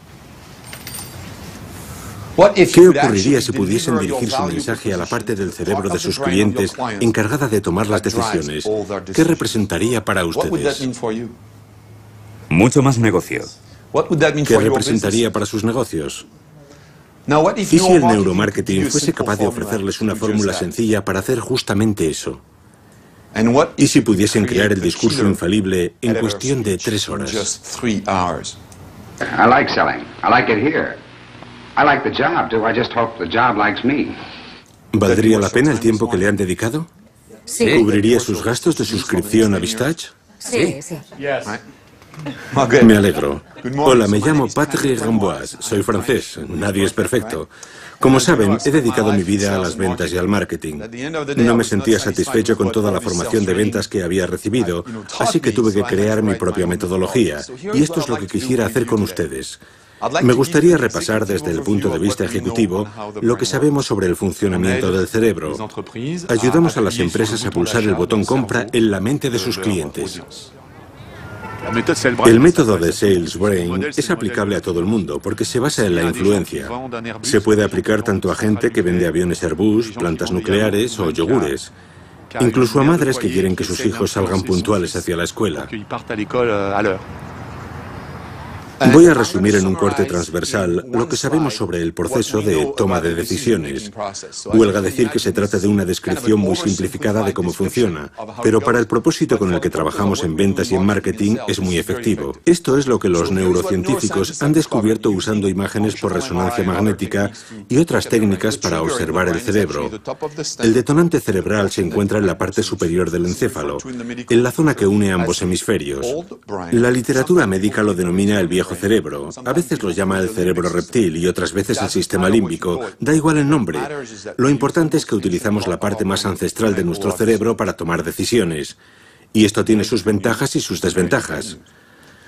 ¿Qué ocurriría si pudiesen dirigir su mensaje a la parte del cerebro de sus clientes encargada de tomar las decisiones? ¿Qué representaría para ustedes? Mucho más negocio. ¿Qué representaría para sus negocios? ¿Y si el neuromarketing fuese capaz de ofrecerles una fórmula sencilla para hacer justamente eso? ¿Y si pudiesen crear el discurso infalible en cuestión de 3 horas? ¿Valdría la pena el tiempo que le han dedicado? Sí. ¿Cubriría sus gastos de suscripción a Vistage? Sí, sí. Me alegro. Hola, me llamo Patrick Ramboise. Soy francés. Nadie es perfecto. Como saben, he dedicado mi vida a las ventas y al marketing. No me sentía satisfecho con toda la formación de ventas que había recibido, así que tuve que crear mi propia metodología. Y esto es lo que quisiera hacer con ustedes. Me gustaría repasar desde el punto de vista ejecutivo lo que sabemos sobre el funcionamiento del cerebro. Ayudamos a las empresas a pulsar el botón compra en la mente de sus clientes. El método de Sales Brain es aplicable a todo el mundo porque se basa en la influencia. Se puede aplicar tanto a gente que vende aviones Airbus, plantas nucleares o yogures, incluso a madres que quieren que sus hijos salgan puntuales hacia la escuela. Voy a resumir en un corte transversal lo que sabemos sobre el proceso de toma de decisiones. Huelga decir que se trata de una descripción muy simplificada de cómo funciona, pero para el propósito con el que trabajamos en ventas y en marketing es muy efectivo. Esto es lo que los neurocientíficos han descubierto usando imágenes por resonancia magnética y otras técnicas para observar el cerebro. El detonante cerebral se encuentra en la parte superior del encéfalo, en la zona que une ambos hemisferios. La literatura médica lo denomina el viejo cerebro. A veces lo llama el cerebro reptil y otras veces el sistema límbico. Da igual el nombre. Lo importante es que utilizamos la parte más ancestral de nuestro cerebro para tomar decisiones. Y esto tiene sus ventajas y sus desventajas.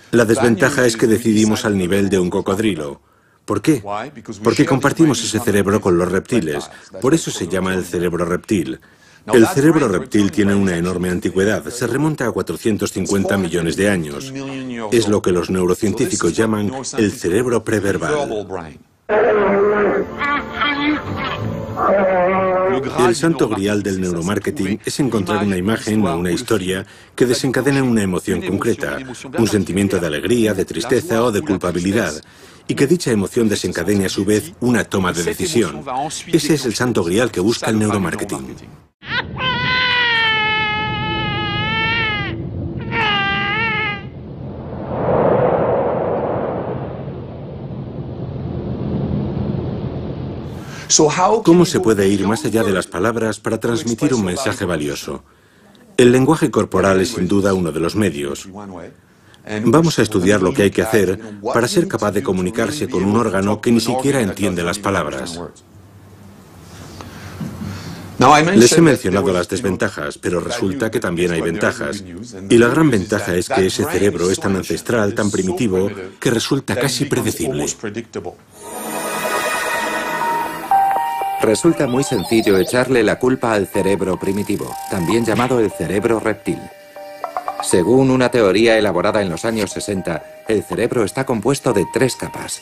La desventaja es que decidimos al nivel de un cocodrilo. ¿Por qué? Porque compartimos ese cerebro con los reptiles. Por eso se llama el cerebro reptil. El cerebro reptil tiene una enorme antigüedad, se remonta a 450 millones de años. Es lo que los neurocientíficos llaman el cerebro preverbal. El santo grial del neuromarketing es encontrar una imagen o una historia que desencadene una emoción concreta, un sentimiento de alegría, de tristeza o de culpabilidad, y que dicha emoción desencadene a su vez una toma de decisión. Ese es el santo grial que busca el neuromarketing. ¿Cómo se puede ir más allá de las palabras para transmitir un mensaje valioso? El lenguaje corporal es sin duda uno de los medios. Vamos a estudiar lo que hay que hacer para ser capaz de comunicarse con un órgano que ni siquiera entiende las palabras. Les he mencionado las desventajas, pero resulta que también hay ventajas. Y la gran ventaja es que ese cerebro es tan ancestral, tan primitivo, que resulta casi predecible. Resulta muy sencillo echarle la culpa al cerebro primitivo, también llamado el cerebro reptil. Según una teoría elaborada en los años 60, el cerebro está compuesto de 3 capas.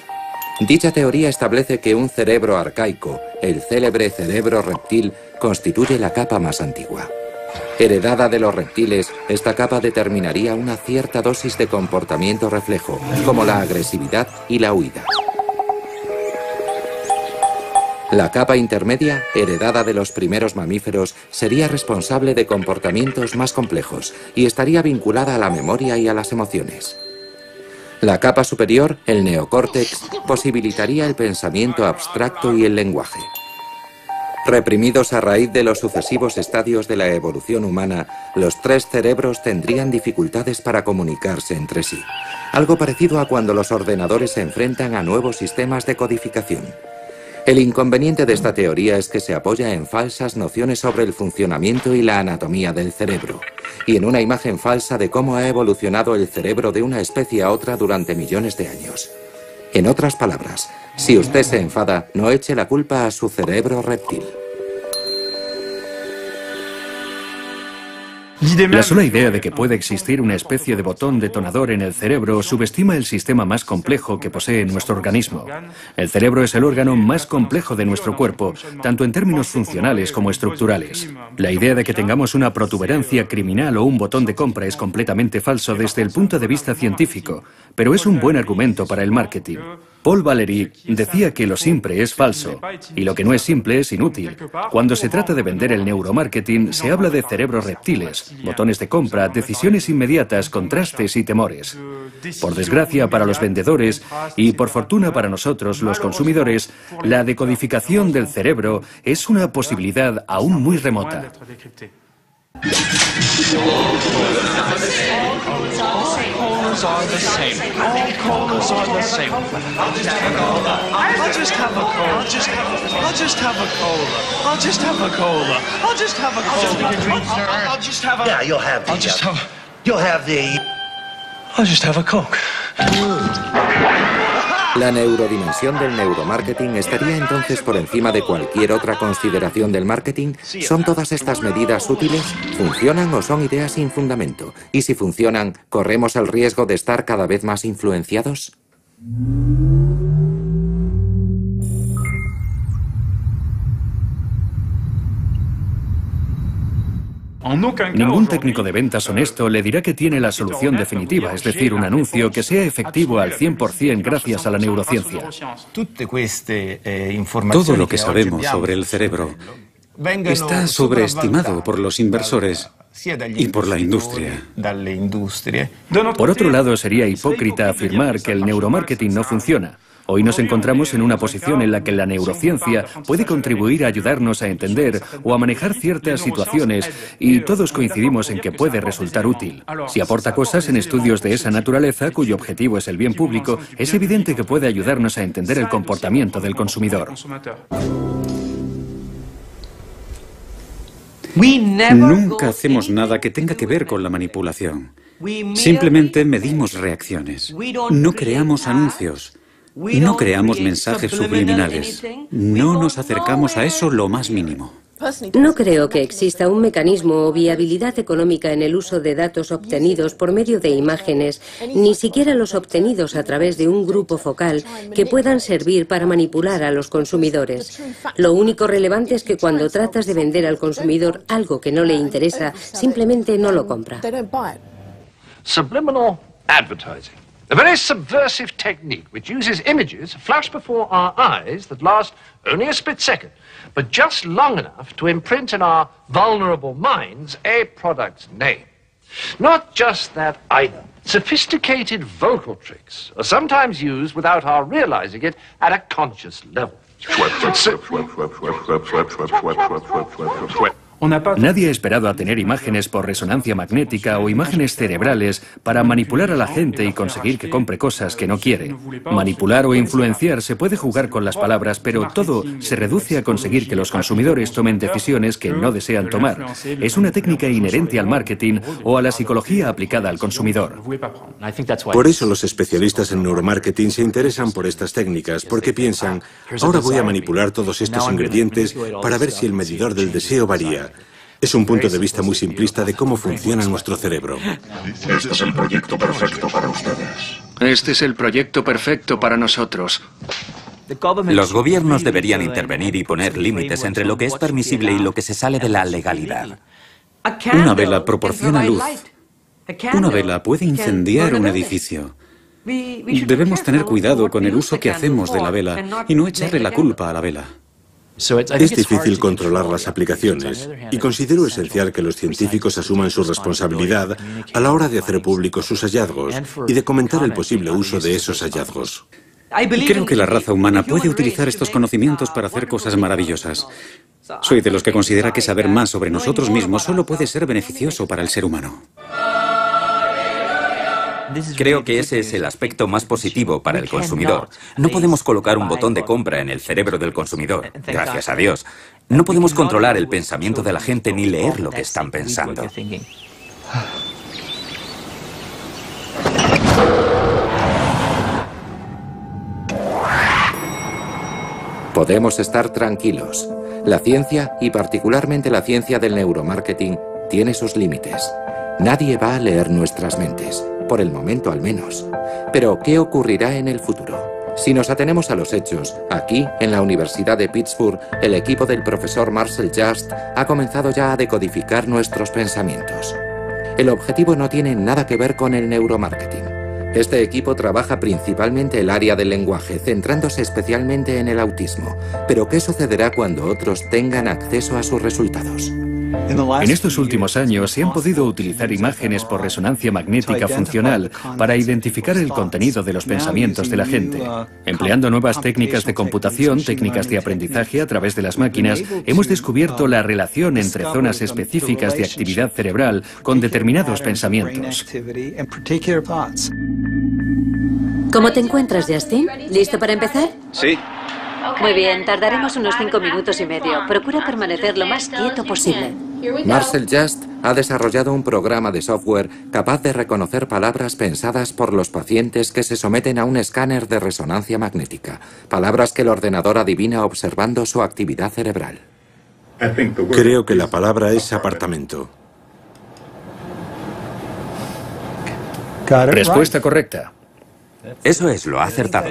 Dicha teoría establece que un cerebro arcaico, el célebre cerebro reptil, constituye la capa más antigua. Heredada de los reptiles, esta capa determinaría una cierta dosis de comportamiento reflejo, como la agresividad y la huida. La capa intermedia, heredada de los primeros mamíferos, sería responsable de comportamientos más complejos y estaría vinculada a la memoria y a las emociones. La capa superior, el neocórtex, posibilitaría el pensamiento abstracto y el lenguaje. Reprimidos a raíz de los sucesivos estadios de la evolución humana, los 3 cerebros tendrían dificultades para comunicarse entre sí. Algo parecido a cuando los ordenadores se enfrentan a nuevos sistemas de codificación. El inconveniente de esta teoría es que se apoya en falsas nociones sobre el funcionamiento y la anatomía del cerebro, y en una imagen falsa de cómo ha evolucionado el cerebro de una especie a otra durante millones de años. En otras palabras, si usted se enfada, no eche la culpa a su cerebro reptil. La sola idea de que puede existir una especie de botón detonador en el cerebro subestima el sistema más complejo que posee nuestro organismo. El cerebro es el órgano más complejo de nuestro cuerpo, tanto en términos funcionales como estructurales. La idea de que tengamos una protuberancia criminal o un botón de compra es completamente falso desde el punto de vista científico, pero es un buen argumento para el marketing. Paul Valéry decía que lo simple es falso y lo que no es simple es inútil. Cuando se trata de vender el neuromarketing, se habla de cerebros reptiles, botones de compra, decisiones inmediatas, contrastes y temores. Por desgracia para los vendedores y por fortuna para nosotros, los consumidores, la decodificación del cerebro es una posibilidad aún muy remota. Are the same. All colas are the same. I'll just have a cola. I'll just have a cola. I'll just have a cola. I'll just have a cola. I'll just have a cola. I'll just have a. Yeah, you'll have the. I'll just have. You'll have the. I'll just have a Coke. La neurodimensión del neuromarketing estaría entonces por encima de cualquier otra consideración del marketing. ¿Son todas estas medidas útiles? ¿Funcionan o son ideas sin fundamento? Y si funcionan, ¿corremos el riesgo de estar cada vez más influenciados? Ningún técnico de ventas honesto le dirá que tiene la solución definitiva, es decir, un anuncio que sea efectivo al 100% gracias a la neurociencia. Todo lo que sabemos sobre el cerebro está sobreestimado por los inversores y por la industria. Por otro lado, sería hipócrita afirmar que el neuromarketing no funciona. Hoy nos encontramos en una posición en la que la neurociencia puede contribuir a ayudarnos a entender o a manejar ciertas situaciones y todos coincidimos en que puede resultar útil. Si aporta cosas en estudios de esa naturaleza, cuyo objetivo es el bien público, es evidente que puede ayudarnos a entender el comportamiento del consumidor. Nunca hacemos nada que tenga que ver con la manipulación. Simplemente medimos reacciones. No creamos anuncios. No creamos mensajes subliminales. No nos acercamos a eso lo más mínimo. No creo que exista un mecanismo o viabilidad económica en el uso de datos obtenidos por medio de imágenes, ni siquiera los obtenidos a través de un grupo focal, que puedan servir para manipular a los consumidores. Lo único relevante es que cuando tratas de vender al consumidor algo que no le interesa, simplemente no lo compra. Subliminal advertising. A very subversive technique which uses images flashed before our eyes that last only a split second, but just long enough to imprint in our vulnerable minds a product's name. Not just that either. Sophisticated vocal tricks are sometimes used without our realizing it at a conscious level. Nadie ha esperado a tener imágenes por resonancia magnética o imágenes cerebrales para manipular a la gente y conseguir que compre cosas que no quiere. Manipular o influenciar se puede jugar con las palabras, pero todo se reduce a conseguir que los consumidores tomen decisiones que no desean tomar. Es una técnica inherente al marketing o a la psicología aplicada al consumidor. Por eso los especialistas en neuromarketing se interesan por estas técnicas, porque piensan, ahora voy a manipular todos estos ingredientes para ver si el medidor del deseo varía. Es un punto de vista muy simplista de cómo funciona nuestro cerebro. Este es el proyecto perfecto para ustedes. Este es el proyecto perfecto para nosotros. Los gobiernos deberían intervenir y poner límites entre lo que es permisible y lo que se sale de la legalidad. Una vela proporciona luz. Una vela puede incendiar un edificio. Debemos tener cuidado con el uso que hacemos de la vela y no echarle la culpa a la vela. Es difícil controlar las aplicaciones y considero esencial que los científicos asuman su responsabilidad a la hora de hacer públicos sus hallazgos y de comentar el posible uso de esos hallazgos. Creo que la raza humana puede utilizar estos conocimientos para hacer cosas maravillosas. Soy de los que considera que saber más sobre nosotros mismos solo puede ser beneficioso para el ser humano. Creo que ese es el aspecto más positivo para el consumidor. No podemos colocar un botón de compra en el cerebro del consumidor, gracias a Dios. No podemos controlar el pensamiento de la gente ni leer lo que están pensando. Podemos estar tranquilos. La ciencia, y particularmente la ciencia del neuromarketing, tiene sus límites. Nadie va a leer nuestras mentes. Por el momento al menos. Pero, ¿qué ocurrirá en el futuro? Si nos atenemos a los hechos, aquí, en la Universidad de Pittsburgh, el equipo del profesor Marcel Just ha comenzado ya a decodificar nuestros pensamientos. El objetivo no tiene nada que ver con el neuromarketing. Este equipo trabaja principalmente el área del lenguaje, centrándose especialmente en el autismo. Pero ¿qué sucederá cuando otros tengan acceso a sus resultados? En estos últimos años se han podido utilizar imágenes por resonancia magnética funcional para identificar el contenido de los pensamientos de la gente. Empleando nuevas técnicas de computación, técnicas de aprendizaje a través de las máquinas, hemos descubierto la relación entre zonas específicas de actividad cerebral con determinados pensamientos. ¿Cómo te encuentras, Justin? ¿Listo para empezar? Sí. Muy bien, tardaremos unos 5 minutos y medio. Procura permanecer lo más quieto posible. Marcel Just ha desarrollado un programa de software capaz de reconocer palabras pensadas por los pacientes que se someten a un escáner de resonancia magnética. Palabras que el ordenador adivina observando su actividad cerebral. Creo que la palabra es apartamento. Respuesta correcta. Eso es, lo ha acertado.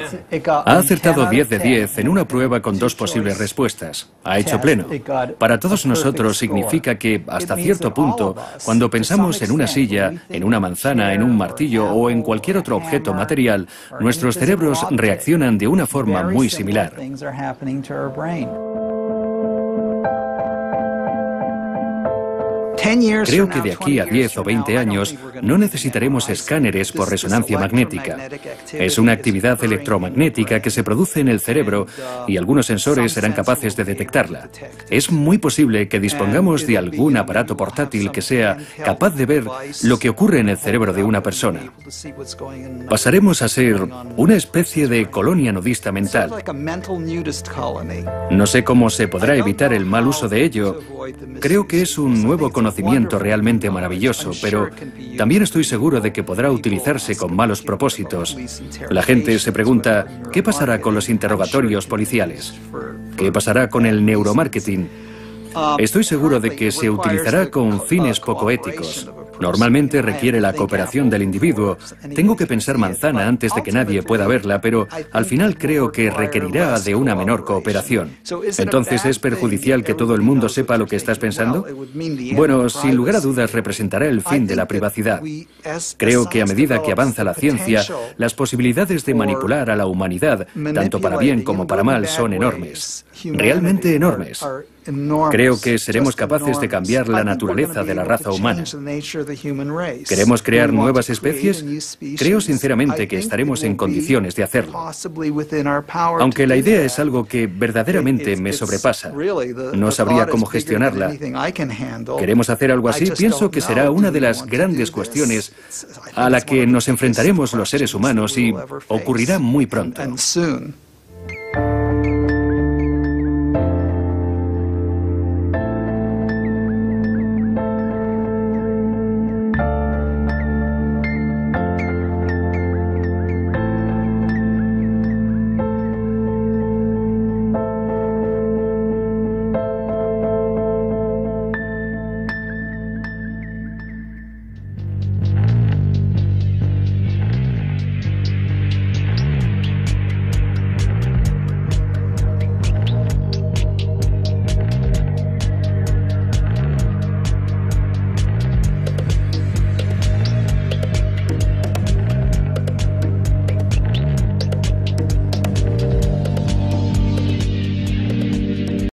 Ha acertado 10 de 10 en una prueba con 2 posibles respuestas. Ha hecho pleno. Para todos nosotros significa que, hasta cierto punto, cuando pensamos en una silla, en una manzana, en un martillo o en cualquier otro objeto material, nuestros cerebros reaccionan de una forma muy similar. Creo que de aquí a 10 o 20 años no necesitaremos escáneres por resonancia magnética. Es una actividad electromagnética que se produce en el cerebro y algunos sensores serán capaces de detectarla. Es muy posible que dispongamos de algún aparato portátil que sea capaz de ver lo que ocurre en el cerebro de una persona. Pasaremos a ser una especie de colonia nudista mental. No sé cómo se podrá evitar el mal uso de ello. Creo que es un nuevo conocimiento realmente maravilloso, pero también estoy seguro de que podrá utilizarse con malos propósitos. La gente se pregunta, ¿qué pasará con los interrogatorios policiales? ¿Qué pasará con el neuromarketing? Estoy seguro de que se utilizará con fines poco éticos. Normalmente requiere la cooperación del individuo. Tengo que pensar manzana antes de que nadie pueda verla, pero al final creo que requerirá de una menor cooperación. Entonces, ¿es perjudicial que todo el mundo sepa lo que estás pensando? Bueno, sin lugar a dudas representará el fin de la privacidad. Creo que a medida que avanza la ciencia, las posibilidades de manipular a la humanidad, tanto para bien como para mal, son enormes. Realmente enormes. Creo que seremos capaces de cambiar la naturaleza de la raza humana. ¿Queremos crear nuevas especies? Creo sinceramente que estaremos en condiciones de hacerlo. Aunque la idea es algo que verdaderamente me sobrepasa. No sabría cómo gestionarla. ¿Queremos hacer algo así? Pienso que será una de las grandes cuestiones a la que nos enfrentaremos los seres humanos y ocurrirá muy pronto.